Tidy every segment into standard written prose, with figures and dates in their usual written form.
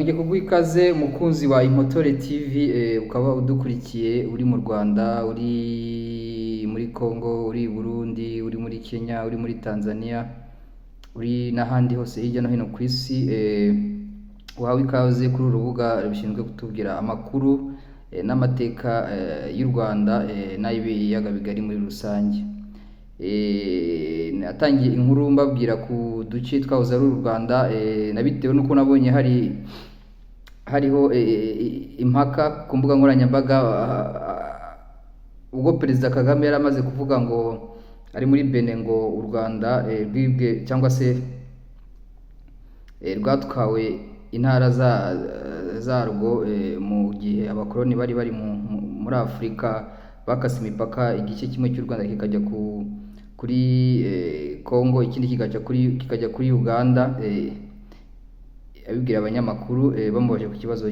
nongeye kuguha ikaze umukunzi wa Impotore TV, ukaba udukurikiye uri mu Rwanda, uri muri Congo, uri i Burundi, uri muri Kenya, uri muri Tanzania, uri n'ahandi hose hirya no hino ku isi. Uhawe ikaze kuri uru rubuga rushinzwe kutubwira amakuru n'amateka y'u Rwanda n'ay'ibiyaga bigari muri rusange. Natangiye inkuru mbabwira ku duce twahoze ari u Rwanda, nabitewe nuko nabonye hariho impaka ku mbuga nkoranyambaga, ubwo Perezida Kagame yari amaze kuvuga ngo ari muri Benin ngo u Rwanda rwibwe cyangwa se rwatwawe intara zarwo mu gihe abakoloni bari muri Afurika, bakase imipaka, igice kimwe cy'u Rwanda kikajya kuri Congo, ikindi kikajya kuri Uganda. Abibwira abanyamakuru bamubaje ku kibazo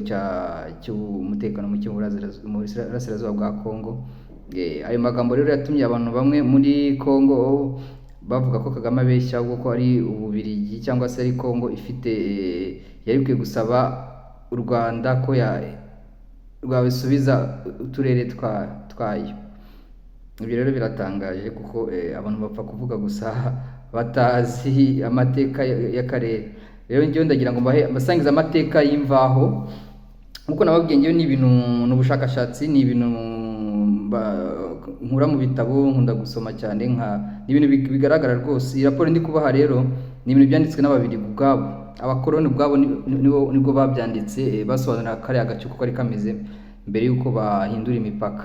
cy'umutekano muke mu burasirazuba bwa Congo. Ayo magambo rero yatumye abantu bamwe muri Congo bavuga ko Kagame abeshya, ahubwo ko ari Ububiligi cyangwa se ari Congo ifite yari ikwiye gusaba u Rwanda ko rwabisubiza uturere twayo. Ibyo rero biratangaje kuko abantu bapfa kuvuga gusa batazi amateka y'akarere. Rero njyewe ndagira ngo mbasangize amateka y'imvaho, nkuko nababwiye njyewe ni ibintu n'ubushakashatsi, ni ibintu nkura mu bitabo, nkunda gusoma cyane, ni ibintu bigaragara rwose. Iyi raporo ndi kubaha rero ni ibintu byanditswe n'Ababiligi ubwabo, abakoloni ubwabo nibwo babyanditse, basobanura kariya gace kuko ari kameze mbere y'uko bahindura imipaka.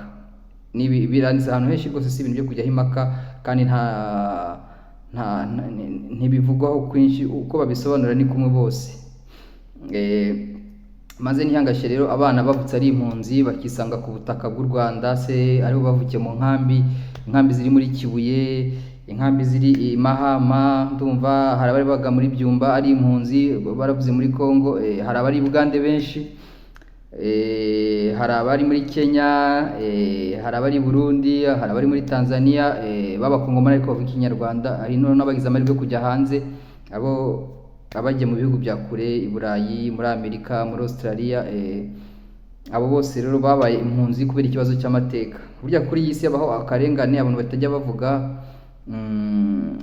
Biranditse ahantu henshi rwose, si ibintu byo kujyaho impaka, kandi ntibivugwaho kwinshi, uko babisobanura ni kumwe bose. Maze ntihangashe rero abana bavutse ari impunzi bakisanga ku butaka bw'u Rwanda, se aribo bavukiye mu inkambi ziri muri Kibuye, inkambi ziri i Mahama, ndumva hari abari baga muri Byumba ari impunzi baravuze muri Congo, hari abari Bugande benshi, hari abari muri Kenya, hari abari Burundi, hari abari muri Tanzania, b'abakongomani ariko bavuga Ikinyarwanda, hari n'abagize amahirwe yo kujya hanze, abagiye mu bihugu bya kure, i Burayi, muri Amerika, muri Australia. Abo bose rero babaye impunzi kubera ikibazo cy'amateka. Burya kuri iyi si habaho akarengane abantu batajya bavuga.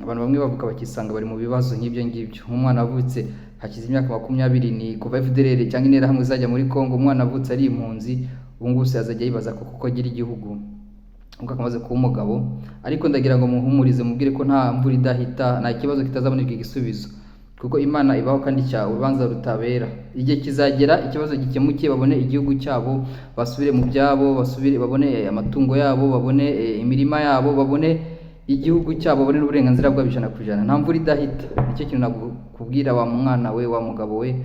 Abantu bamwe bavuga bakisanga bari mu bibazo nk'ibyo ngibyo. Umwana avutse hakize imyaka 20, ni kuva FDLR cyangwa interahamwe zajya muri Congo, umwana avutse ari impunzi, ubu ngubu se azajya yibaza kuko agira igihugu ubwo akamaze kuba umugabo. Ariko ndagira ngo muhumurize, mubwire ko nta mvura idahita, nta kibazo kitazabonerwa igisubizo, kuko Imana ibaho kandi urubanza rutabera. Igihe kizagera ikibazo gikemuke, babone igihugu cyabo, basubire mu byabo, babone amatungo yabo, babone imirima yabo, babone igihugu cyabo, babone n'uburenganzira bwabo 100%. Nta mvura idahita. Nicyo kintu nakubwira wa mwana we, wa mugabo we,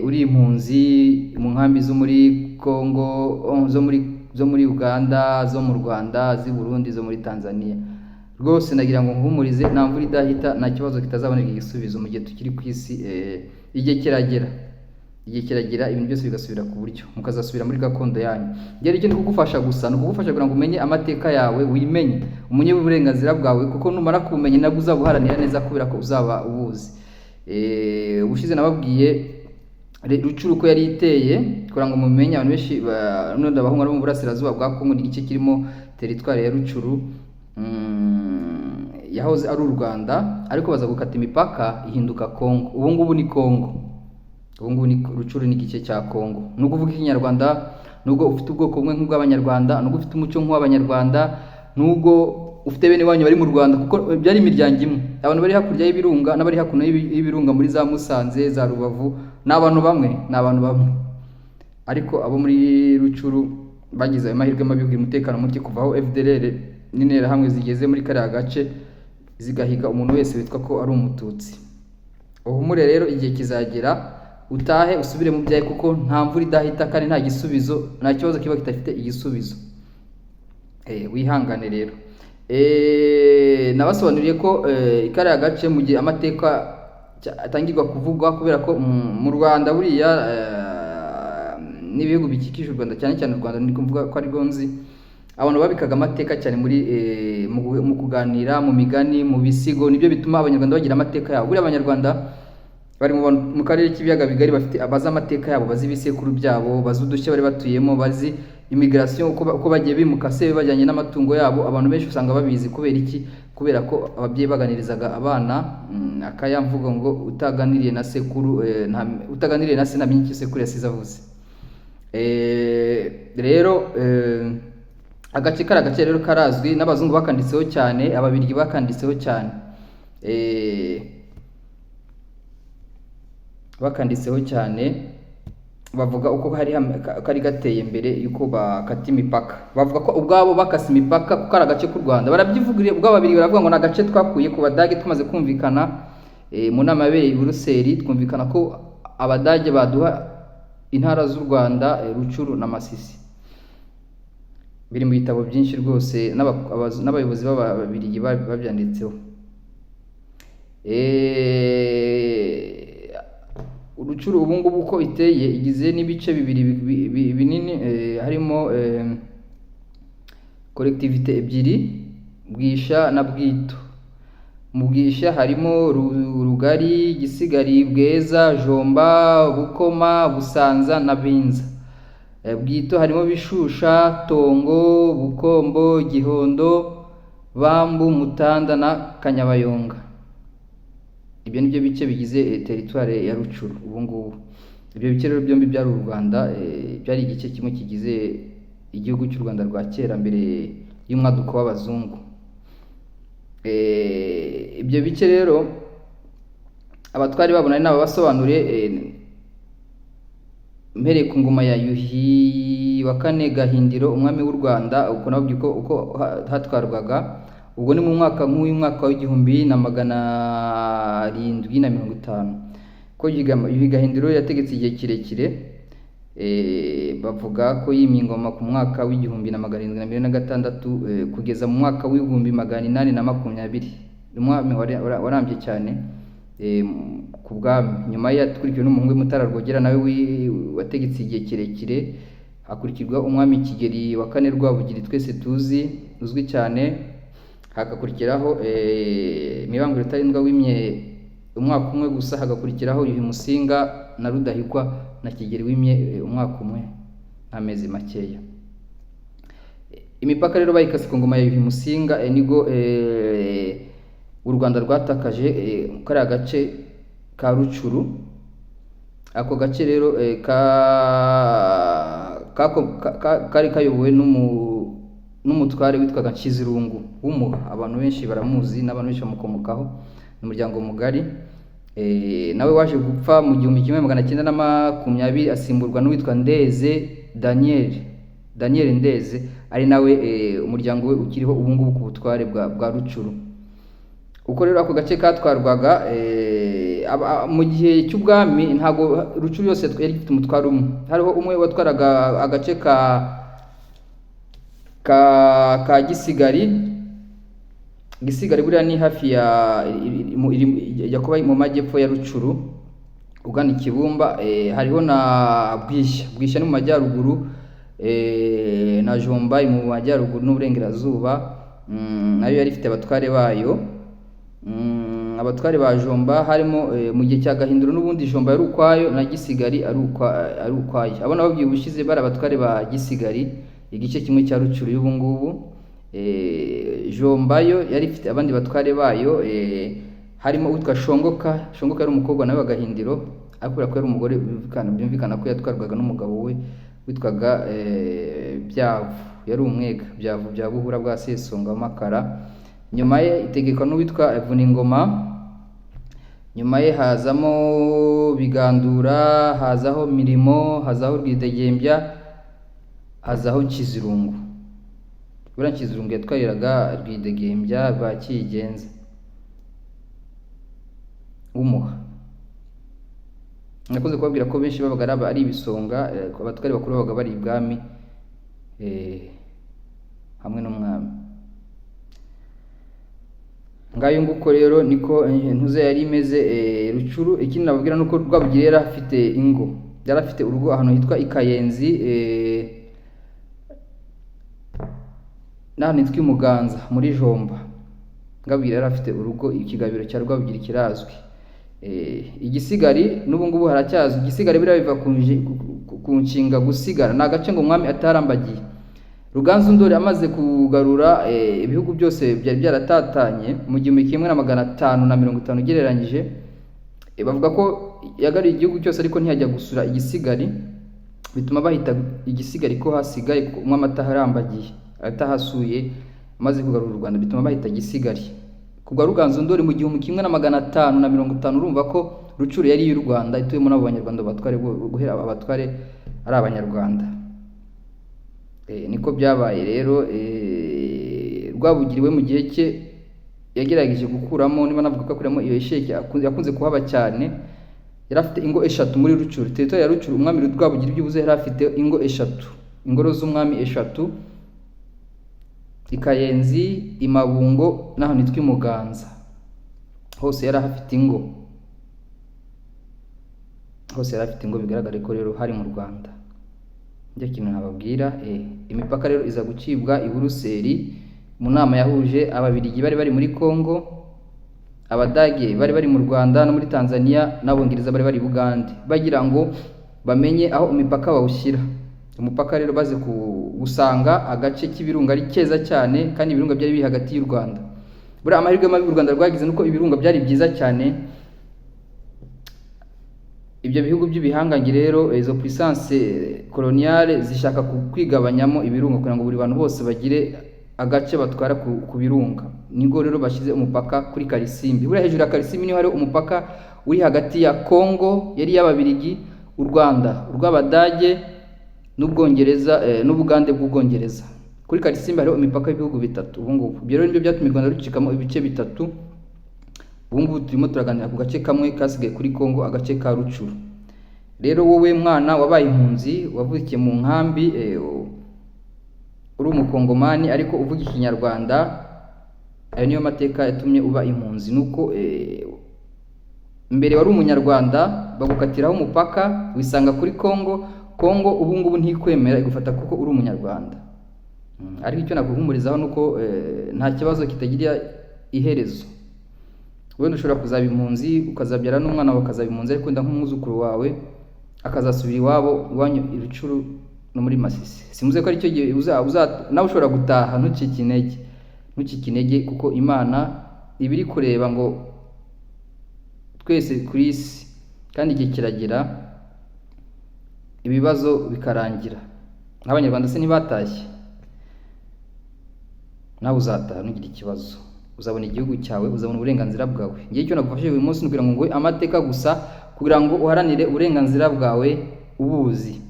uri impunzi mu nkambi zo muri Congo, zo muri Uganda, zo mu Rwanda, z'i Burundi, zo muri Tanzania. Rwose ndagira ngo nkuhumurize, nta mvura idahita, nta kibazo kitazaboneka igisubizo mu gihe tukiri ku isi. Igihe kiragera ibintu byose bigasubira ku buryo, mukazasubira muri gakondo yanyu. Ngere icyo kugufasha gusa, no kugufasha kugira ngo umenye amateka yawe, wimenye, umenye uburenganzira bwawe, kuko numara kumenya nabwo uzabuharanira neza kubera ko uzaba ubuzi. Ubushize nababwiye Rucuru ko yari iteye, kugira ngo mumenye. Abantu benshi none abahungu bo mu burasirazuba bwa Congo, ni igice kirimo teritwari ya Rucuru, yahoze ari u Rwanda, ariko baza gukata imipaka ihinduka Congo. Ubu ngubu ni Congo, ubu ngubu ni Rucuru, ni igice cya Congo. Nubwo uvuga Ikinyarwanda, nubwo ufite ubwoko bumwe nk'ubw'Abanyarwanda, nubwo ufite umuco nk'uw'Abanyarwanda, nubwo ufite bene wanyu bari mu Rwanda, kuko byari imiryango imwe. Abantu bari hakurya y'ibirunga n'abari hakuno y'ibirunga muri za Musanze, za Rubavu, ni abantu bamwe. Ariko abo muri Rucuru bagize amahirwe mabi y'umutekano muke kuva aho FDLR n'interahamwe zigeze muri kariya gace, zigahiga umuntu wese witwa ko ari umututsi. Uhumure rero, igihe kizagera utahe usubire mu byawe, kuko nta mvura idahita kandi nta gisubizo, nta kibazo kiba kitafite igisubizo. Wihangane rero. Nabasobanuriye ko kariya gace mu gihe amateka atangirwa kuvugwa, kubera ko mu Rwanda buriya n'ibihugu bikikije u Rwanda, cyane cyane u Rwanda ni kuvuga ko ari gonzi, abantu babikaga amateka cyane mu kuganira, mu migani, mu bisigo. Nibyo bituma Abanyarwanda bagira amateka yabo. Buriya Abanyarwanda bari mu karere k'ibiyaga bigari, bafite abazi amateka yabo, bazi ibisekuru byabo, bazi udushya bari batuyemo, bazi immigration uko bagiye bimuka se bajyanye n'amatungo yabo. Abantu benshi usanga babizi kubera iki? Kubera ko ababyeyi baganirizaga abana akayamvuga ngo utaganiriye na sekuru utaganiriye na se namenye icyo sekuru yasize avuze. Rero agace kari agace rero karazwi, n'abazungu bakanditseho cyane, ababirigi bakanditseho cyane, bakanditseho cyane, bavuga uko kari gateye mbere yuko bakata imipaka. Bavuga ko ubwabo bakase imipaka kuko ari agace k'u Rwanda, barabyivugiriye ubwabo babiri, baravuga ngo ni agace twakuye ku Badage tumaze kumvikana mu nama yabereye i Buruseli, twumvikana ko Abadage baduha intara z'u Rwanda, Rucuru na Masisi. Biri mu bitabo byinshi rwose, n'abayobozi b'ababirigi babyanditseho. Urucuru ubu ngubu uko iteye igize n'ibice bibiri binini, harimo collectivité ebyiri, Bwisha na Bwito. Mu Bwisha harimo Rugari, Gisigari, Bweza, Jomba, Bukoma, Busanza na Binza. Bwito harimo Bishusha, Tongo, Bukombo, Gihondo, Bambu, Mutanda na Kanyabayonga. Ibyo nibyo bice bigize teritware ya Rucuru ubu ngubu. Ibyo bice rero byombi byari u Rwanda, byari igice kimwe kigize igihugu cy'u Rwanda rwa kera mbere y'umwaduko w'abazungu. Ibyo bice rero abatwari babona ari n'ababasobanuriye, mpereye ku ngoma ya Yuhi wa kane Gahindiro umwami w'u Rwanda, uko nababwiye uko hatwarwaga. Ubwo ni mu mwaka mw'umwaka w'1750 ko Yuhi Gahindiro yategetse igihe kirekire. Bavuga ko yimye ingoma ku mwaka w'1726 kugeza mu mwaka w'1820. Umwami warambye cyane ku bwami. Nyuma yakurikiwe n'umuhungu Mutara Rwogera nawe wategetse igihe kirekire, hakurikirwa umwami Kigeli wa kane Rwabugiri twese tuzi uzwi cyane. Hagakurikiraho Mibambwe Rutarindwa wimye umwaka umwe gusa. Hagakurikiraho Yuhi Musinga na Rudahigwa na Kigeli wimye umwaka umwe n'amezi makeya. Imipaka rero bayikase ku ngoma ya Yuhi Musinga, nigo u Rwanda rwatakaje kari agace ka Rucuru. Ako gace rero kari kayobowe n'umutware witwaga Nshizirungu w'Umuha. Abantu benshi baramuzi n'abantu benshi bamukomokaho, n'umuryango mugari. Nawe waje gupfa mu 1920 asimburwa n'uwitwa Ndeze Daniel Ndeze, ari nawe umuryango we ukiriho ubu ngubu ku butware bwa Rucuru. Uko rero ako gace katwarwaga mu gihe cy'ubwami, ntago Rucuru yose yari ifite umutware umwe. Hariho umwe watwaraga agace ka Gisigari buriya ni hafi ya kuba mu majyepfo ya Rucuru ugana Ikibumba. Hariho na Bwisha ni mu majyaruguru, na Jomba mu majyaruguru n'uburengerazuba, nayo yari ifite abatware bayo. Abatware ba Jomba harimo mu gihe cya Gahindiro n'ubundi Jomba yari ukwayo na Gisigari ari ukwayo. Abona babwiye ubushize bari abatware ba Gisigari, igice kimwe cya Rucuru y'ubu ngubu. Jomba yo yari ifite abandi batware bayo, harimo utwa Shongoka yari umukobwa nawe wa Gahindiro, akubera ko yari umugore byumvikana ko yatwarwaga n'umugabo we witwaga Byavu, yari umwega. Byavu bya Buhura bwa Sesonga Makara. Nyuma ye itegekwa n'uwitwa Vuningoma. Nyuma ye hazamo Bigandura, hazaho Mirimo, hazaho Rwidegembya, hazaho Nshizirungu. Buriya Nshizirungu yatwariraga Rwidegembya rwa Kigenza w'Umuha. Nakoze kubabwira ko benshi babaga ari ibisonga, abatware bakuru babaga bari ibwami hamwe n'umwami. Ngayo nguko rero niko ntuze yari imeze Rucuru. Ikindi nababwira nuko Rwabugiri yari afite ingo, yari afite urugo ahantu hitwa Ikayenzi, n'ahantu hitwa Imuganza muri Jomba. Rwabugiri yari afite urugo, ikigabiro cya Rwabugiri kirazwi. Igisigari n'ubu ngubu haracyaza igisigari biriya biva ku nshinga gusigara, ni agace ngo umwami atarambagiye. Ruganzu Ndori amaze kugarura ibihugu byose byari byaratatanye mu 1550 ugereranyije, bavuga ko yagaruye igihugu cyose ariko ntiyajya gusura igisigari, bituma bahita igisigari ko hasigaye umwami ataharambagiye atahasuye, amaze kugarura u Rwanda bituma bahita igisigari. Kubwa Ruganzu Ndori mu 1550 urumva ko Rucuro yari y'u Rwanda ituyemo n'abo banyarwanda batware, guhera abatware ari abanyarwanda. Niko byabaye rero. Rwabugiri we mu gihe cye yagerageje gukuramo, niba navuga ko akuramo iyo sheke yakunze kuhaba cyane, yari afite ingo 3 muri Rucuro. Territoire ya Rucuro umwami Rwabugiri byubuze yari afite ingo 3, ingoro z'umwami 3, Ikayenzi, Imabungo naho nitwa Imuganza, hose yari afite ingo, bigaragara ko rero hari mu Rwanda. Njye kintu nababwira, imipaka rero iza gucibwa i Buruseli mu nama yahuje Ababiligi bari bari muri Kongo, Abadage bari bari mu Rwanda no muri Tanzania, n'Abongereza bari bari Bugande, bagira ngo bamenye aho imipaka bawushyira. Umupaka rero baze gusanga agace k'ibirunga ari keza cyane, kandi ibirunga byari biri hagati y'u Rwanda. Buri amahirwe mabi u Rwanda rwagize nuko ibirunga byari byiza cyane. Ibyo bihugu by'ibihangange rero, izo puissance coloniale zishaka kwigabanyamo ibirunga kugira ngo buri bantu bose bagire agace batwara ku birunga. Nigo rero bashyize umupaka kuri Karisimbi. Buri hejuru ya Karisimbi niho hari umupaka uri hagati ya Kongo yari y'Ababiligi, u Rwanda urw'Abadage n'Ubwongereza, n'Ubugande bw'Ubwongereza. Kuri Karisimbi hariho imipaka y'ibihugu 3 ubu ngubu. Ibyo rero nibyo byatumye u Rwanda rucikamo ibice 3. Ubu ngubu turimo turaganira ku gace kamwe kasigaye kuri Kongo, agace ka Rucuro. Rero wowe mwana wabaye impunzi, wavukiye mu nkambi, uri umukongomani ariko uvuga Ikinyarwanda, ayo niyo mateka yatumye uba impunzi. Nuko mbere wari umunyarwanda, bagukatiraho umupaka wisanga kuri Kongo ubu ngubu ntikwemera igufata kuko uri umunyarwanda. Ariko icyo nakuhumurizaho nuko nta kibazo kitagira iherezo. Wenda ushobora kuzaba impunzi, ukazabyara n'umwana wawe akazaba impunzi, ariko nda nk'umwuzukuru wawe akazasubira iwabo iwanyu i Rucuro no muri Masisi. Simuze ko ari cyo gihe nawe ushobora gutaha. Ntucike intege kuko Imana ibiri kureba ngo twese kuri isi, kandi igihe kiragera ibibazo bikarangira. Nk'abanyarwanda se ntibatashye? Nawe uzataha ntugire ikibazo, uzabona igihugu cyawe, uzabona uburenganzira bwawe. Ngiye icyo nagufashije uyu munsi kugira ngo nguhe amateka gusa, kugira ngo uharanire uburenganzira bwawe ubuzi.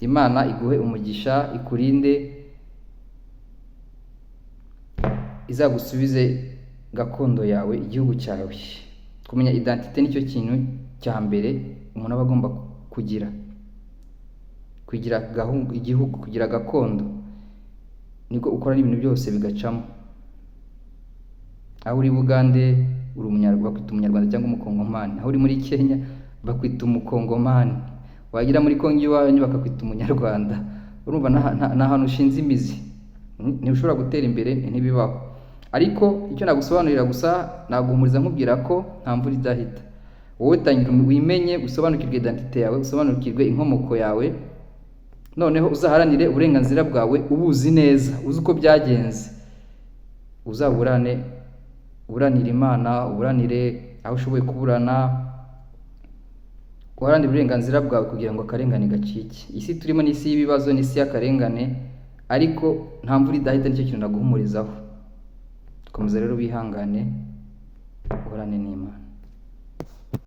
Imana iguhe umugisha, ikurinde, izagusubize gakondo yawe, igihugu cyawe. Kumenya identité nicyo kintu cya mbere umuntu aba agomba kugira igihugu, kugira gakondo, niko ukora n'ibintu byose bigacamo. Aho uri Bugande uri bakwita umunyarwanda cyangwa umukongomani, aho uri muri Kenya bakwita umukongomani, wagira muri Kongo iwanyu bakakwita umunyarwanda. Urumva nta hantu ushinze imizi, ntibushobora gutera imbere, ntibibaho. Ariko icyo nagusobanurira gusa, naguhumuriza nkubwira ko nta mvura idahita. Wowe tangira wimenye, usobanukirwe identité yawe, usobanukirwe inkomoko yawe, noneho uzaharanire uburenganzira bwawe ubuzi neza, uzi uko byagenze. Uburanire Imana, uburanire aho ushoboye kuburana, uharanire uburenganzira bwawe kugira ngo akarengane gacike. Isi turimo ni isi y'ibibazo, ni isi y'akarengane, ariko nta mvura idahita, nicyo kintu naguhumurizaho. Komeza rero wihangane, uburane n'Imana.